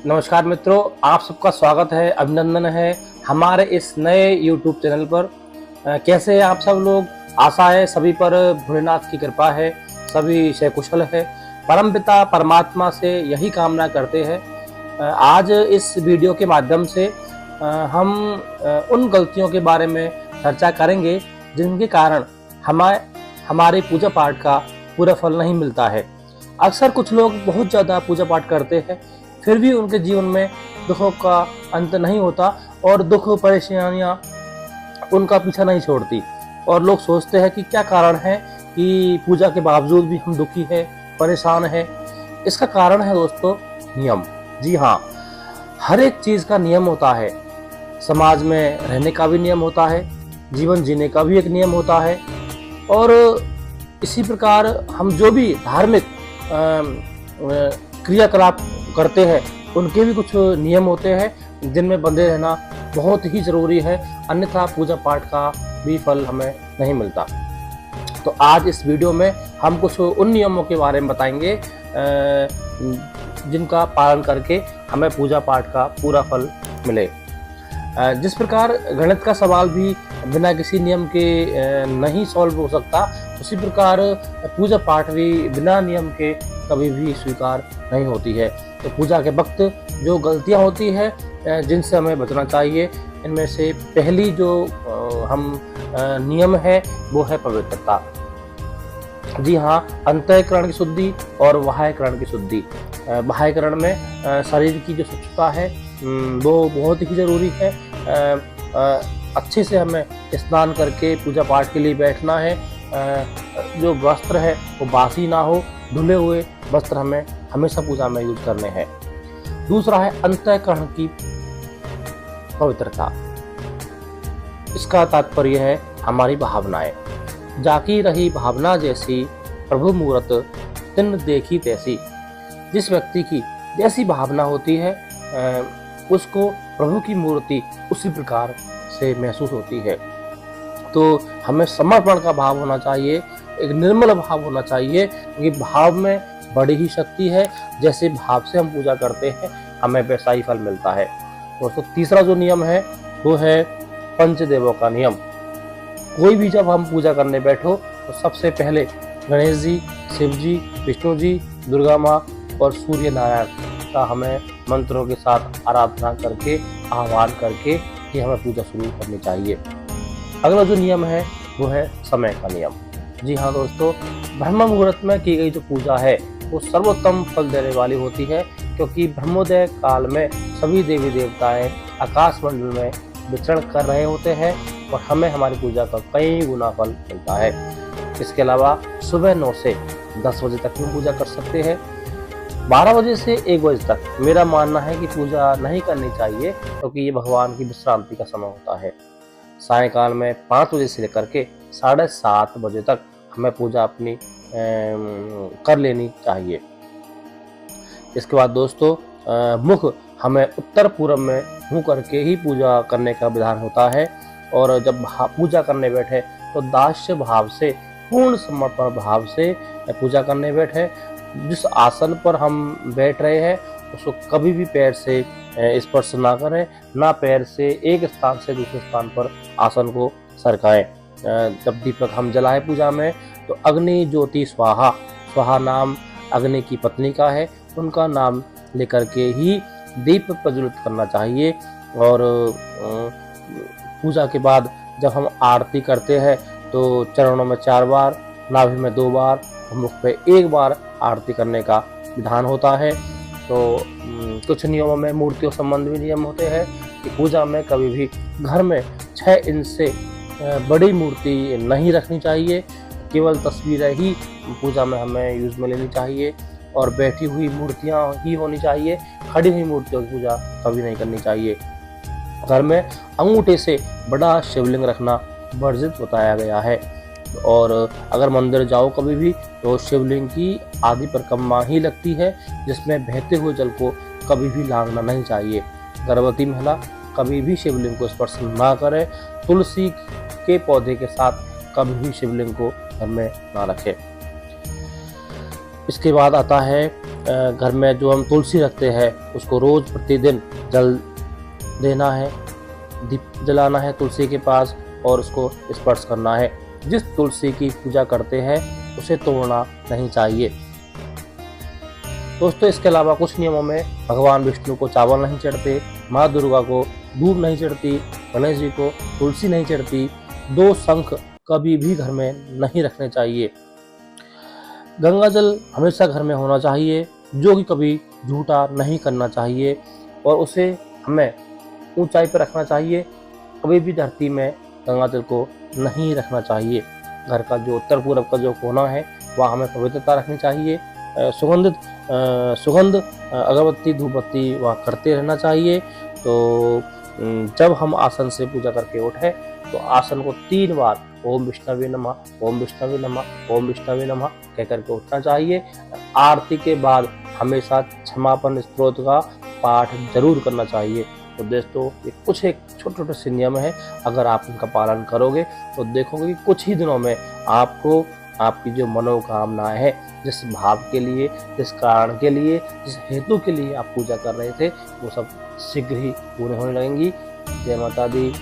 नमस्कार मित्रों, आप सबका स्वागत है, अभिनंदन है हमारे इस नए YouTube चैनल पर। कैसे हैं आप सब लोग? आशा है सभी पर भोलेनाथ की कृपा है, सभी सकुशल है। परमपिता परमात्मा से यही कामना करते हैं। आज इस वीडियो के माध्यम से हम उन गलतियों के बारे में चर्चा करेंगे जिनके कारण हमारे पूजा पाठ का पूरा फल नहीं मिलता है। अक्सर कुछ लोग बहुत ज़्यादा पूजा पाठ करते हैं, फिर भी उनके जीवन में दुखों का अंत नहीं होता और दुख परेशानियां उनका पीछा नहीं छोड़ती। और लोग सोचते हैं कि क्या कारण है कि पूजा के बावजूद भी हम दुखी है, परेशान है। इसका कारण है दोस्तों नियम। जी हाँ, हर एक चीज़ का नियम होता है। समाज में रहने का भी नियम होता है, जीवन जीने का भी एक नियम होता है। और इसी प्रकार हम जो भी धार्मिक क्रियाकलाप करते हैं उनके भी कुछ नियम होते हैं जिनमें बंधे रहना बहुत ही ज़रूरी है, अन्यथा पूजा पाठ का भी फल हमें नहीं मिलता। तो आज इस वीडियो में हम कुछ उन नियमों के बारे में बताएंगे जिनका पालन करके हमें पूजा पाठ का पूरा फल मिले। जिस प्रकार गणित का सवाल भी बिना किसी नियम के नहीं सॉल्व हो सकता, उसी प्रकार पूजा पाठ भी बिना नियम के कभी भी स्वीकार नहीं होती है। तो पूजा के वक्त जो गलतियां होती है जिनसे हमें बचना चाहिए, इनमें से पहली जो नियम है वो है पवित्रता। जी हाँ, अंतःकरण की शुद्धि और बाह्यकरण की शुद्धि। बाह्यकरण में शरीर की जो स्वच्छता है वो बहुत ही ज़रूरी है। अच्छे से हमें स्नान करके पूजा पाठ के लिए बैठना है। जो वस्त्र है वो बासी ना हो, धुले हुए वस्त्र हमें हमेशा पूजा में यूज करने हैं। दूसरा है अंतःकरण की पवित्रता। इसका तात्पर्य है हमारी भावनाएं। जाकी रही भावना जैसी, प्रभु मूरत तिन देखी तैसी। जिस व्यक्ति की जैसी भावना होती है उसको प्रभु की मूर्ति उसी प्रकार से महसूस होती है। तो हमें समर्पण का भाव होना चाहिए, एक निर्मल भाव होना चाहिए, क्योंकि भाव में बड़ी ही शक्ति है। जैसे भाव से हम पूजा करते हैं हमें वैसा ही फल मिलता है। दोस्तों, तीसरा जो नियम है वो है पंचदेवों का नियम। कोई भी जब हम पूजा करने बैठो तो सबसे पहले गणेश जी, शिव जी, विष्णु जी, दुर्गा माँ और सूर्य नारायण का हमें मंत्रों के साथ आराधना करके, आह्वान करके ही हमें पूजा शुरू करनी चाहिए। अगला जो नियम है वो है समय का नियम। जी हाँ दोस्तों, ब्रह्म मुहूर्त में की गई जो पूजा है वो सर्वोत्तम फल देने वाली होती है, क्योंकि ब्रह्मोदय काल में सभी देवी देवताएं आकाश मंडल में विचरण कर रहे होते हैं और हमें हमारी पूजा का कई गुना फल मिलता है। इसके अलावा सुबह 9 से 10 बजे तक हम पूजा कर सकते हैं। 12 बजे से 1 बजे तक मेरा मानना है कि पूजा नहीं करनी चाहिए, क्योंकि ये भगवान की विश्रांति का समय होता है। सायंकाल में 5 बजे से लेकर के 7:30 बजे तक हमें पूजा अपनी कर लेनी चाहिए। इसके बाद दोस्तों मुख हमें उत्तर पूर्व में मुँह करके ही पूजा करने का विधान होता है। और जब पूजा करने बैठे तो दास्य भाव से, पूर्ण समर्पण भाव से पूजा करने बैठे। जिस आसन पर हम बैठ रहे हैं उसको कभी भी पैर से स्पर्श ना करें, ना पैर से एक स्थान से दूसरे स्थान पर आसन को सरकाएं। जब दीपक हम जलाए पूजा में तो अग्नि ज्योति स्वाहा, स्वाहा नाम अग्नि की पत्नी का है, उनका नाम लेकर के ही दीप प्रज्वलित करना चाहिए। और पूजा के बाद जब हम आरती करते हैं तो चरणों में 4 बार, नाभि में 2 बार, मुख पे 1 बार आरती करने का विधान होता है। तो कुछ नियमों में मूर्तियों संबंधी भी नियम होते हैं कि पूजा में कभी भी घर में 6 इंच से बड़ी मूर्ति नहीं रखनी चाहिए। केवल तस्वीरें ही पूजा में हमें यूज में लेनी चाहिए और बैठी हुई मूर्तियां ही होनी चाहिए। खड़ी हुई मूर्तियों की पूजा कभी नहीं करनी चाहिए। घर में अंगूठे से बड़ा शिवलिंग रखना वर्जित बताया गया है। और अगर मंदिर जाओ कभी भी तो शिवलिंग की आधी परिक्रमा ही लगती है, जिसमें बहते हुए जल को कभी भी लांघना नहीं चाहिए। गर्भवती महिला कभी भी शिवलिंग को स्पर्श ना करे। तुलसी के पौधे के साथ कभी भी शिवलिंग को घर में ना रखे। इसके बाद आता है घर में जो हम तुलसी रखते हैं उसको रोज प्रतिदिन जल देना है, दीप जलाना है तुलसी के पास और उसको स्पर्श करना है। जिस तुलसी की पूजा करते हैं उसे तोड़ना नहीं चाहिए। दोस्तों, इसके अलावा कुछ नियमों में भगवान विष्णु को चावल नहीं चढ़ते, माँ दुर्गा को दूध नहीं चढ़ती, गणेश जी को तुलसी नहीं चढ़ती, 2 शंख कभी भी घर में नहीं रखने चाहिए। गंगा जल हमेशा घर में होना चाहिए, जो कि कभी झूठा नहीं करना चाहिए और उसे हमें ऊंचाई पर रखना चाहिए। कभी भी धरती में गंगा जल को नहीं रखना चाहिए। घर का जो उत्तर पूर्व का जो कोना है वहाँ हमें पवित्रता रखनी चाहिए। सुगंध अगरबत्ती धूपबत्ती वहाँ करते रहना चाहिए। तो जब हम आसन से पूजा करके उठे तो आसन को 3 बार ओम विष्णवे नमः, ओम विष्णवे नमः, ओम विष्णवे नमः कह करके उठना चाहिए। आरती के बाद हमेशा क्षमापन स्तोत्र का पाठ जरूर करना चाहिए। तो दोस्तों, ये कुछ एक छोटे छोटे से नियम है, अगर आप इनका पालन करोगे तो देखोगे कि कुछ ही दिनों में आपको आपकी जो मनोकामनाएं है, जिस भाव के लिए, जिस कारण के लिए, जिस हेतु के लिए आप पूजा कर रहे थे, वो सब शीघ्र ही पूर्ण होने लगेंगी। जय माता दी।